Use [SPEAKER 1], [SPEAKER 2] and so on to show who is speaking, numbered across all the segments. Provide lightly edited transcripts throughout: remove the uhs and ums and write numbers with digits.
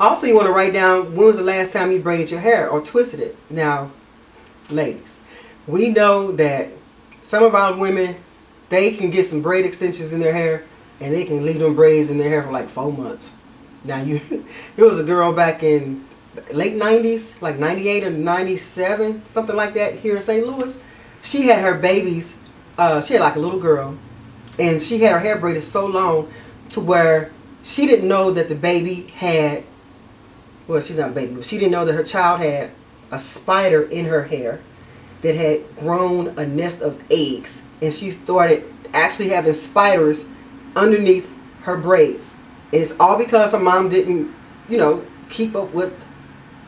[SPEAKER 1] Also, you want to write down when was the last time you braided your hair or twisted it. Now, ladies, we know that some of our women, they can get some braid extensions in their hair and they can leave them braids in their hair for like 4 months. Now, there was a girl back in late 90s, like 98 or 97, something like that, here in St. Louis. She had her babies, she had like a little girl, and she had her hair braided so long to where she didn't know that the baby had, well, she's not a baby, but she didn't know that her child had a spider in her hair that had grown a nest of eggs, and she started actually having spiders underneath her braids. And it's all because her mom didn't, keep up with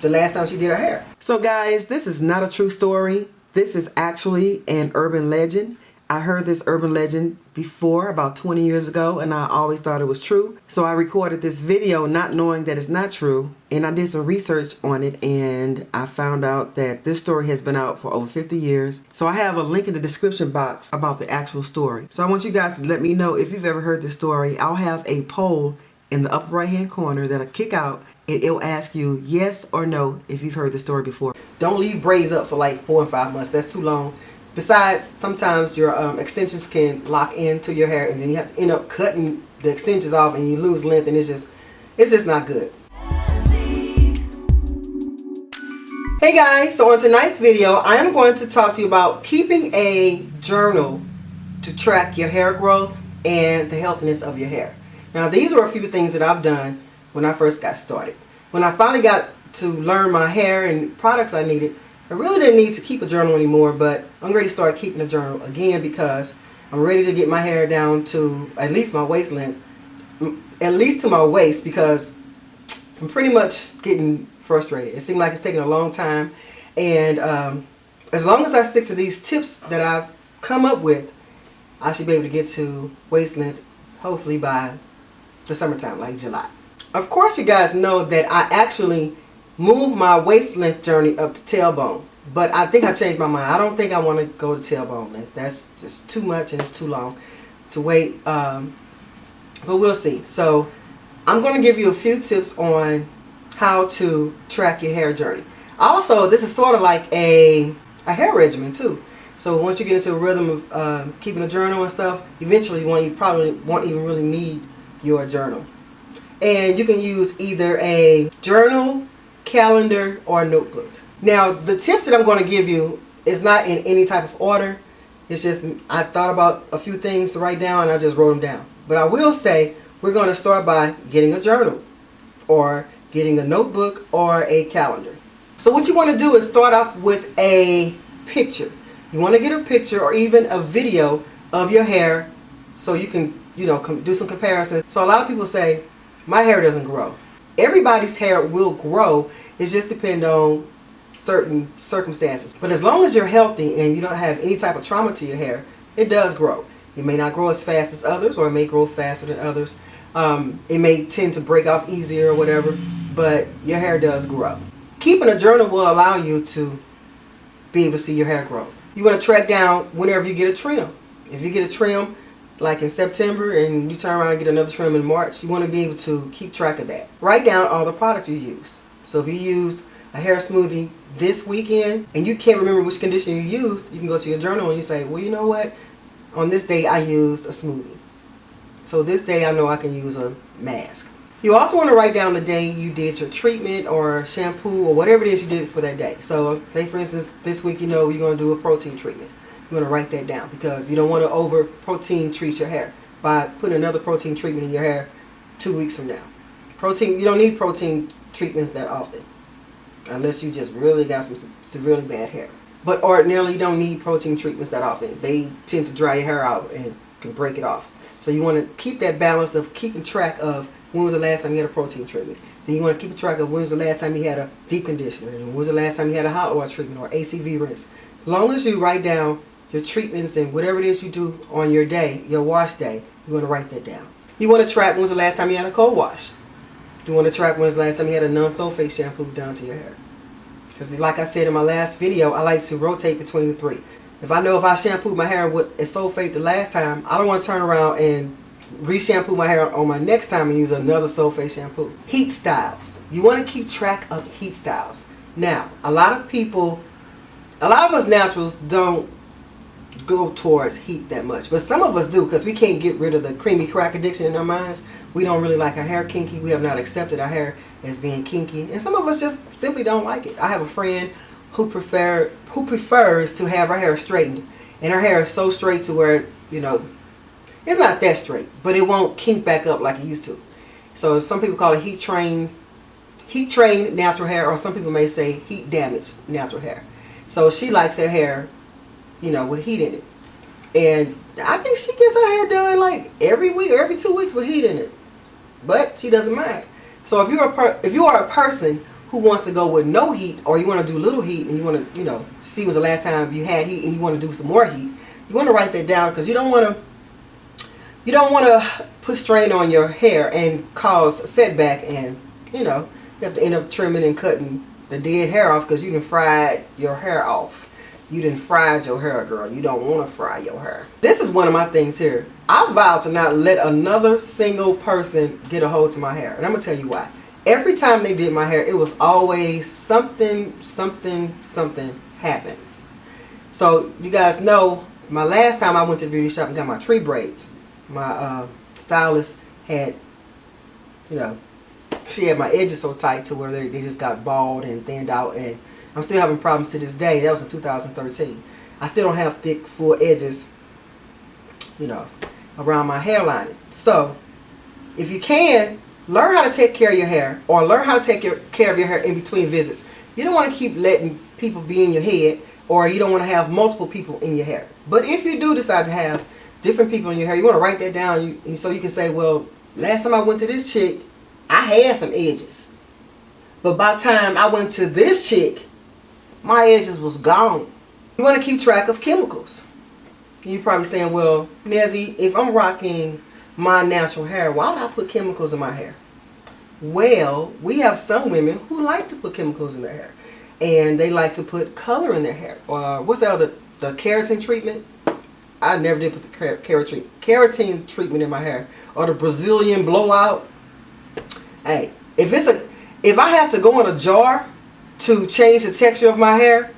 [SPEAKER 1] the last time she did her hair. So guys, this is not a true story. This is actually an urban legend. I heard this urban legend before, about 20 years ago, and I always thought it was true. So I recorded this video not knowing that it's not true, and I did some research on it, and I found out that this story has been out for over 50 years. So I have a link in the description box about the actual story. So I want you guys to let me know if you've ever heard this story. I'll have a poll in the upper right hand corner that'll kick out, and it'll ask you yes or no if you've heard the story before. Don't leave braids up for like 4 and 5 months. That's too long. Besides, sometimes your extensions can lock into your hair, and then you have to end up cutting the extensions off, and you lose length, and it's just not good. Hey guys, so on tonight's video, I am going to talk to you about keeping a journal to track your hair growth and the healthiness of your hair. Now, these are a few things that I've done when I first got started. When I finally got to learn my hair and products I needed, I really didn't need to keep a journal anymore, but I'm ready to start keeping a journal again because I'm ready to get my hair down to at least my waist length, at least to my waist, because I'm pretty much getting frustrated. It seems like it's taking a long time, and as long as I stick to these tips that I've come up with, I should be able to get to waist length hopefully by the summertime, like July. Of course, you guys know that I actually moved my waist length journey up to tailbone, but I think I changed my mind. I don't think I want to go to tailbone length. That's just too much and it's too long to wait, but we'll see. So I'm going to give you a few tips on how to track your hair journey. Also, this is sort of like a hair regimen too. So once you get into a rhythm of keeping a journal and stuff, eventually you probably won't even really need your journal. And you can use either a journal, calendar, or notebook. Now, the tips that I'm going to give you is not in any type of order. It's just I thought about a few things to write down and I just wrote them down. But I will say we're going to start by getting a journal or getting a notebook or a calendar. So what you want to do is start off with a picture. You want to get a picture or even a video of your hair so you can, do some comparisons. So a lot of people say, my hair doesn't grow. Everybody's hair will grow. It just depends on certain circumstances. But as long as you're healthy and you don't have any type of trauma to your hair, it does grow. It may not grow as fast as others, or it may grow faster than others. It may tend to break off easier or whatever, but your hair does grow. Keeping a journal will allow you to be able to see your hair growth. You want to track down whenever you get a trim. If you get a trim like in September and you turn around and get another trim in March, you want to be able to keep track of that. Write down all the products you used. So if you used a hair smoothie this weekend and you can't remember which conditioner you used, you can go to your journal and you say, well, you know what? On this day I used a smoothie. So this day I know I can use a mask. You also want to write down the day you did your treatment or shampoo or whatever it is you did for that day. So say for instance this week you're going to do a protein treatment. You want to write that down because you don't want to over protein treat your hair by putting another protein treatment in your hair 2 weeks from now. You don't need protein treatments that often unless you just really got some severely bad hair. But ordinarily you don't need protein treatments that often. They tend to dry your hair out and can break it off. So you want to keep that balance of keeping track of when was the last time you had a protein treatment. Then you want to keep track of when was the last time you had a deep conditioner, and when was the last time you had a hot oil treatment or ACV rinse. As long as you write down your treatments and whatever it is you do on your day, your wash day, you want to write that down. You want to track when was the last time you had a cold wash. You want to track when was the last time you had a non-sulfate shampoo done to your hair. Because like I said in my last video, I like to rotate between the three. If I know if I shampooed my hair with a sulfate the last time, I don't want to turn around and re-shampoo my hair on my next time and use another sulfate shampoo. Heat styles. You want to keep track of heat styles. Now, a lot of us naturals don't go towards heat that much, but some of us do, because we can't get rid of the creamy crack addiction in our minds. We don't really like our hair kinky. We have not accepted our hair as being kinky, and some of us just simply don't like it. I have a friend who prefers to have her hair straightened, and her hair is so straight to where, you know, it's not that straight, but it won't kink back up like it used to. So some people call it heat trained natural hair, or some people may say heat damaged natural hair. So she likes her hair, you know, with heat in it. And I think she gets her hair done like every week or every 2 weeks with heat in it. But she doesn't mind. So if you are a person who wants to go with no heat, or you want to do little heat and you want to, you know, see when's the last time you had heat and you want to do some more heat, you want to write that down, because you don't want to put strain on your hair and cause a setback, and, you know, you have to end up trimming and cutting the dead hair off because you done fried your hair off. You done fried your hair, girl. You don't want to fry your hair. This is one of my things here. I vow to not let another single person get a hold to my hair. And I'm going to tell you why. Every time they did my hair, it was always something happens. So you guys know, my last time I went to the beauty shop and got my tree braids, my stylist had, you know, she had my edges so tight to where they just got bald and thinned out, and I'm still having problems to this day. That was in 2013. I still don't have thick, full edges, you know, around my hairline. So, if you can, learn how to take care of your hair, or learn how to take care of your hair in between visits. You don't want to keep letting people be in your head, or you don't want to have multiple people in your hair. But if you do decide to have different people in your hair, you want to write that down, so you can say, well, last time I went to this chick, I had some edges. But by the time I went to this chick, my edges was gone. You want to keep track of chemicals. You're probably saying, well, Nezzy, if I'm rocking my natural hair, why would I put chemicals in my hair? Well, we have some women who like to put chemicals in their hair. And they like to put color in their hair. What's the other? The keratin treatment? I never did put the keratin treatment in my hair. Or the Brazilian blowout. Hey, if I have to go in a jar to change the texture of my hair,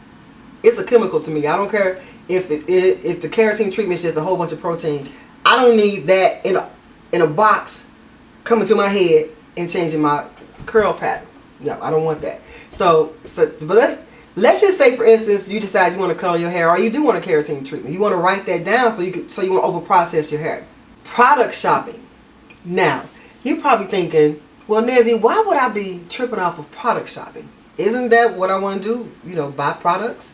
[SPEAKER 1] it's a chemical to me. I don't care if the keratin treatment is just a whole bunch of protein. I don't need that in a box coming to my head and changing my curl pattern. No, I don't want that. But let's just say, for instance, you decide you want to color your hair, or you do want a keratin treatment. You want to write that down so you want to overprocess your hair. Product shopping. Now, you're probably thinking, well, Nezzy, why would I be tripping off of product shopping? Isn't that what I want to do? You know, buy products?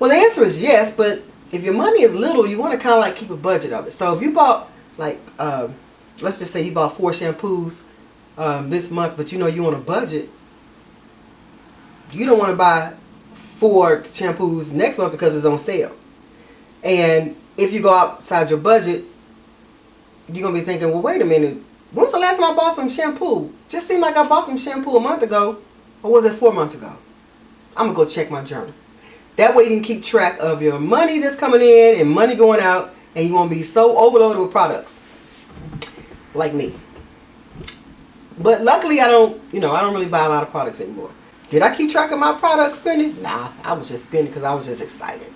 [SPEAKER 1] Well, the answer is yes, but if your money is little, you want to kind of like keep a budget of it. So if you bought, like, let's just say you bought 4 shampoos this month, but you know you want a budget, you don't want to buy 4 shampoos next month because it's on sale. And if you go outside your budget, you're going to be thinking, well, wait a minute, when's the last time I bought some shampoo? Just seemed like I bought some shampoo a month ago, or was it 4 months ago? I'm going to go check my journal. That way you can keep track of your money that's coming in and money going out, and you won't be so overloaded with products like me. But luckily I don't really buy a lot of products anymore. Did I keep track of my product spending? Nah, I was just spending because I was just excited.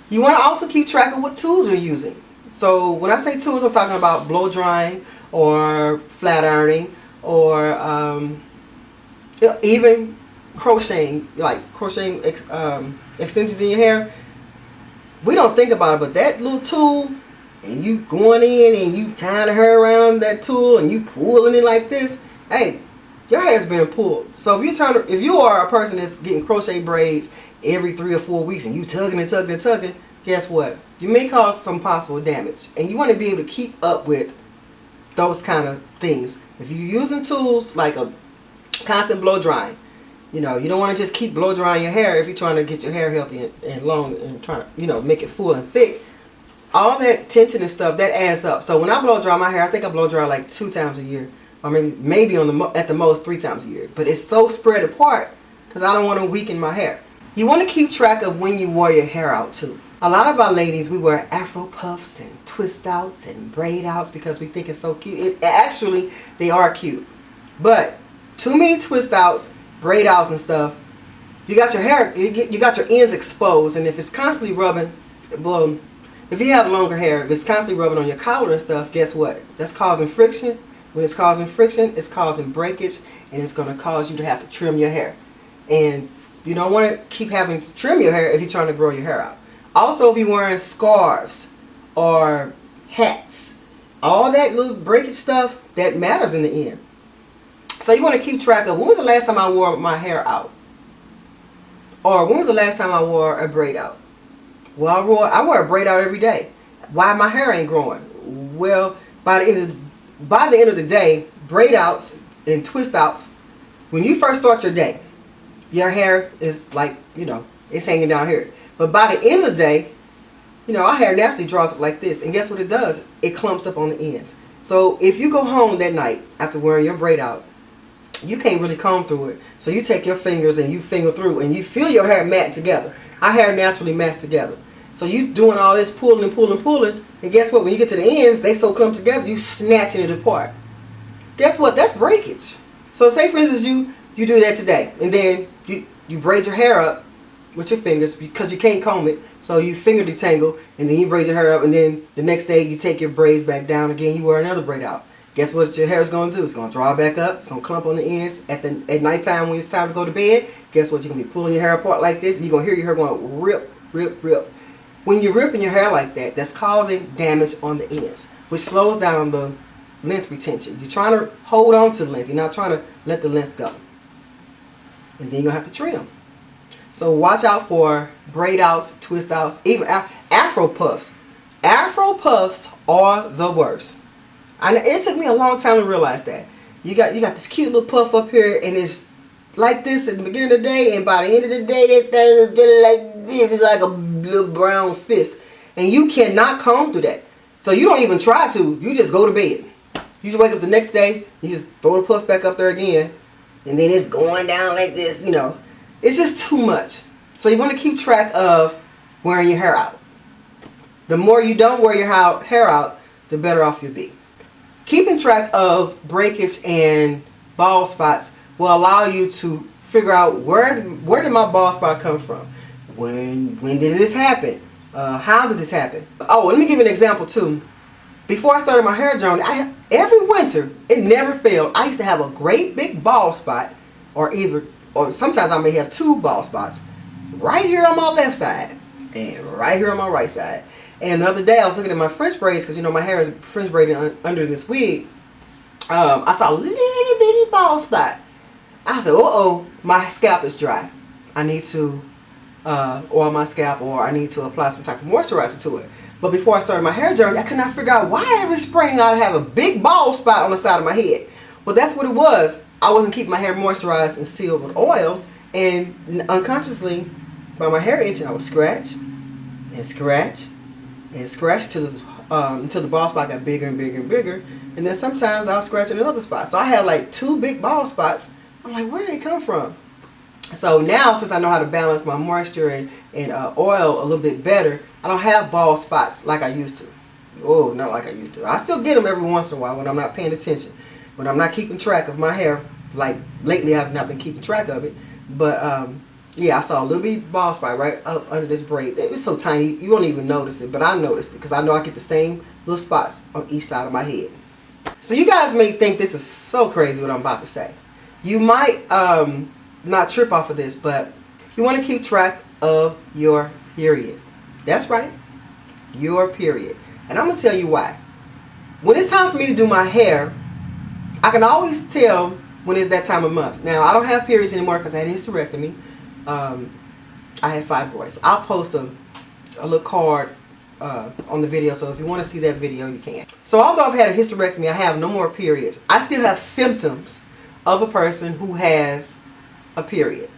[SPEAKER 1] You want to also keep track of what tools you're using. So when I say tools, I'm talking about blow drying or flat ironing, or even crocheting, like crocheting extensions in your hair. We don't think about it, but that little tool, and you going in and you tying the hair around that tool and you pulling it like this, hey, your hair's being pulled. So if you are a person that's getting crochet braids every 3 or 4 weeks and you tugging and tugging and tugging, guess what? You may cause some possible damage, and you want to be able to keep up with those kind of things. If you're using tools like a constant blow drying, you know, you don't want to just keep blow drying your hair if you're trying to get your hair healthy and long and trying to, you know, make it full and thick. All that tension and stuff, that adds up. So when I blow dry my hair, I think I blow dry like 2 times a year. I mean, maybe at the most 3 times a year. But it's so spread apart because I don't want to weaken my hair. You want to keep track of when you wore your hair out too. A lot of our ladies, we wear afro puffs and twist outs and braid outs because we think it's so cute. Actually, they are cute. But too many twist outs, braid outs and stuff, you got your hair, you got your ends exposed. And if it's constantly rubbing, well, if you have longer hair, if it's constantly rubbing on your collar and stuff, guess what? That's causing friction. When it's causing friction, it's causing breakage, and it's going to cause you to have to trim your hair. And you don't want to keep having to trim your hair if you're trying to grow your hair out. Also, if you're wearing scarves or hats, all that little breakage stuff, that matters in the end. So you want to keep track of when was the last time I wore my hair out? Or when was the last time I wore a braid out? Well, I wear a braid out every day. Why my hair ain't growing? Well, by the end of the day, braid outs and twist outs, when you first start your day, your hair is like, it's hanging down here. But by the end of the day, our hair naturally draws up like this. And guess what it does? It clumps up on the ends. So if you go home that night after wearing your braid out, you can't really comb through it. So you take your fingers and you finger through and you feel your hair mat together. Our hair naturally mats together. So you doing all this pulling and pulling and pulling. And guess what? When you get to the ends, they so clump together, you snatching it apart. Guess what? That's breakage. So say for instance you do that today. And then you braid your hair up with your fingers because you can't comb it, so you finger detangle, and then you braid your hair up, and then the next day you take your braids back down again, you wear another braid out. Guess what your hair is going to do? It's going to draw back up, it's going to clump on the ends. At nighttime when it's time to go to bed, guess what? You're going to be pulling your hair apart like this, and you're going to hear your hair going rip, rip, rip. When you're ripping your hair like that, that's causing damage on the ends, which slows down the length retention. You're trying to hold on to the length, you're not trying to let the length go. And then you're going to have to trim. So watch out for braid outs, twist outs, even afro puffs. Afro puffs are the worst. And it took me a long time to realize that. You got this cute little puff up here, and it's like this at the beginning of the day, and by the end of the day, that thing is like this. It's like a little brown fist. And you cannot comb through that. So you don't even try to. You just go to bed. You just wake up the next day, you just throw the puff back up there again, and then it's going down like this, It's just too much. So you want to keep track of wearing your hair out. The more you don't wear your hair out, the better off you'll be. Keeping track of breakage and bald spots will allow you to figure out where did my bald spot come from? When did this happen? How did this happen? Oh, let me give you an example too. Before I started my hair journey, every winter, it never failed. I used to have a great big bald spot, or sometimes I may have two bald spots, right here on my left side and right here on my right side. And the other day I was looking at my French braids, because my hair is French braided under this wig. I saw a little bitty bald spot. I said, my scalp is dry. I need to oil my scalp, or I need to apply some type of moisturizer to it. But before I started my hair journey, I could not figure out why every spring I'd have a big bald spot on the side of my head. Well, that's what it was. I wasn't keeping my hair moisturized and sealed with oil, and unconsciously, by my hair itching, I would scratch and scratch and scratch until the bald spot got bigger and bigger and bigger. And then sometimes I'll scratch in another spot. So I had like two big bald spots. I'm like, where did they come from? So now, since I know how to balance my moisture and oil a little bit better, I don't have bald spots like I used to. Oh, not like I used to. I still get them every once in a while when I'm not paying attention. When I'm not keeping track of my hair. Like lately I've not been keeping track of it. But yeah, I saw a little bitty bald spot right up under this braid. It was so tiny you won't even notice it. But I noticed it because I know I get the same little spots on each side of my head. So you guys may think this is so crazy what I'm about to say. You might not trip off of this, but you want to keep track of your period. That's right, your period. And I'm going to tell you why. When it's time for me to do my hair, I can always tell when it's that time of month. Now, I don't have periods anymore because I had a hysterectomy. I had fibroids. I'll post a little card on the video, so if you want to see that video, you can. So although I've had a hysterectomy, I have no more periods. I still have symptoms of a person who has a period.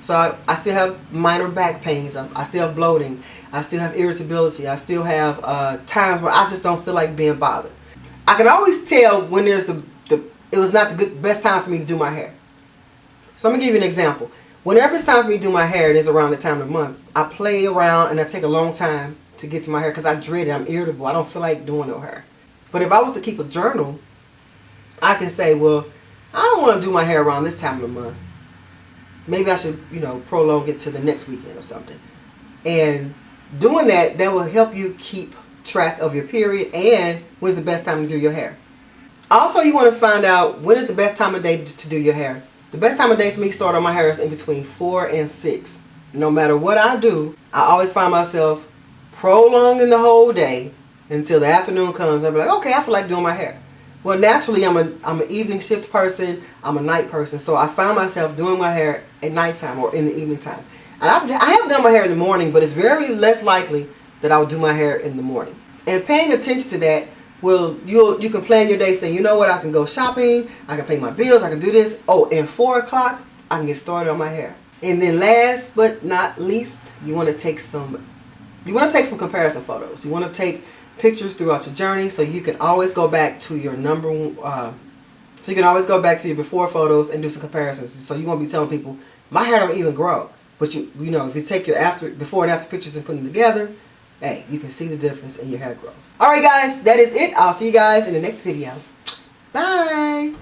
[SPEAKER 1] So I still have minor back pains. I still have bloating. I still have irritability. I still have times where I just don't feel like being bothered. I can always tell when there's it was not the best time for me to do my hair. So I'm going to give you an example. Whenever it's time for me to do my hair, and it's around the time of the month, I play around and I take a long time to get to my hair because I dread it. I'm irritable. I don't feel like doing no hair. But if I was to keep a journal, I can say, well, I don't want to do my hair around this time of the month. Maybe I should, prolong it to the next weekend or something. And doing that will help you keep track of your period and when's the best time to do your hair. Also, you want to find out when is the best time of day to do your hair. The best time of day for me to start on my hair is in between 4 and 6. No matter what I do, I always find myself prolonging the whole day until the afternoon comes. I'll be like, okay, I feel like doing my hair. Well, naturally, I'm an evening shift person. I'm a night person. So I find myself doing my hair at nighttime or in the evening time. And I have done my hair in the morning, but it's very less likely that I'll do my hair in the morning. And paying attention to that, you can plan your day saying, you know what, I can go shopping, I can pay my bills, I can do this. Oh, and 4 o'clock, I can get started on my hair. And then last but not least, you want to take some comparison photos. You want to take pictures throughout your journey so you can always go back to your before photos and do some comparisons. So you won't be telling people, my hair don't even grow. But if you take your before and after pictures and put them together, hey, you can see the difference in your hair growth. Alright guys, that is it. I'll see you guys in the next video. Bye!